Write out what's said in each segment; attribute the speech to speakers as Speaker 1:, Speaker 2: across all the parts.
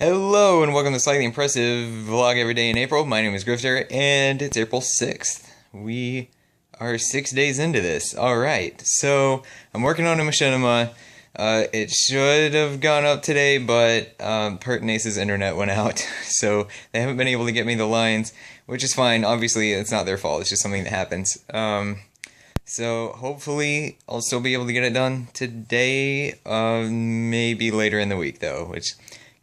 Speaker 1: Hello and welcome to Slightly Impressive Vlog Every Day in April. My name is Grifter and it's April 6th. We are 6 days into this. Alright, so I'm working on a machinima. It should have gone up today, but Pertinace's internet went out, so they haven't been able to get me the lines, which is fine. Obviously, it's not their fault. It's just something that happens. So hopefully I'll still be able to get it done today, maybe later in the week though, which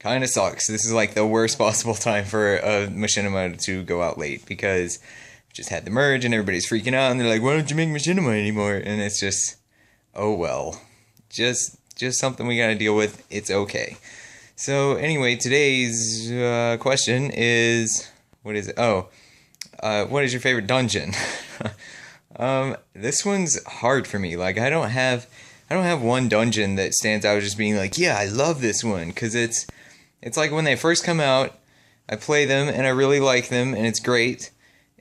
Speaker 1: kind of sucks. This is like the worst possible time for a machinima to go out late because we just had the merge and everybody's freaking out and they're like, why don't you make machinima anymore? And it's just, oh well, just something we gotta deal with. It's okay. So anyway, today's question is, what is it? Oh, what is your favorite dungeon? This one's hard for me. Like I don't have one dungeon that stands out as just being like, yeah, I love this one, because it's like when they first come out, I play them and I really like them and it's great,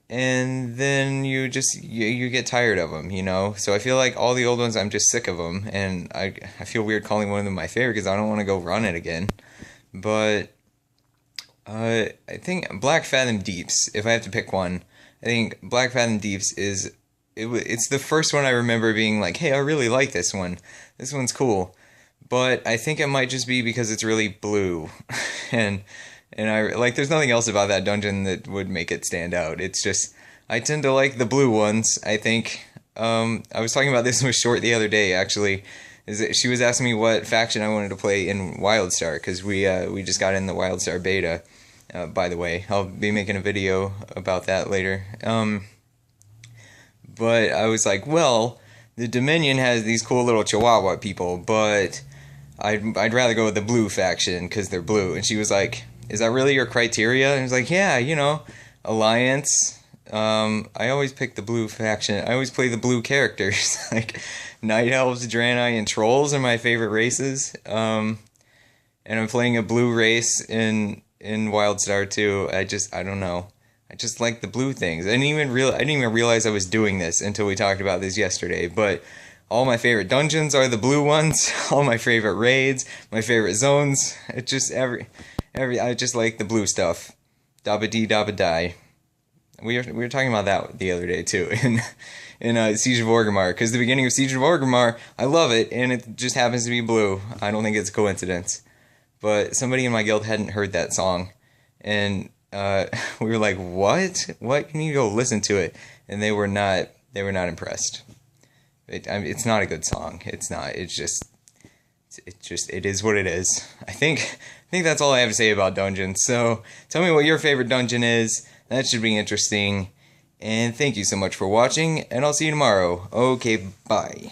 Speaker 1: and then you get tired of them, you know? So I feel like all the old ones, I'm just sick of them, and I feel weird calling one of them my favorite because I don't want to go run it again. But I think Black Fathom Deeps, if I have to pick one, I think Black Fathom Deeps it's the first one I remember being like, hey, I really like this one. This one's cool. But I think it might just be because it's really blue. and I like, there's nothing else about that dungeon that would make it stand out. It's just, I tend to like the blue ones, I think. I was talking about this with Short the other day, actually. She was asking me what faction I wanted to play in WildStar, because we just got in the WildStar beta, by the way. I'll be making a video about that later. But I was like, well, the Dominion has these cool little Chihuahua people, but I'd rather go with the blue faction because they're blue. And she was like, is that really your criteria? And I was like, yeah, you know, Alliance. I always pick the blue faction. I always play the blue characters. Like Night Elves, Draenei, and Trolls are my favorite races. And I'm playing a blue race in WildStar too. I don't know. I just like the blue things. I didn't even realize I was doing this until we talked about this yesterday. But all my favorite dungeons are the blue ones. All my favorite raids, my favorite zones. It just I just like the blue stuff. Dabba dee dabba die. We were talking about that the other day too in Siege of Orgrimmar, because the beginning of Siege of Orgrimmar, I love it, and it just happens to be blue. I don't think it's a coincidence. But somebody in my guild hadn't heard that song, and we were like, what? What? Can you go listen to it? And they were not impressed. It's not a good song. It's not. It is what it is. I think that's all I have to say about dungeons. So tell me what your favorite dungeon is. That should be interesting. And thank you so much for watching, and I'll see you tomorrow. Okay, bye.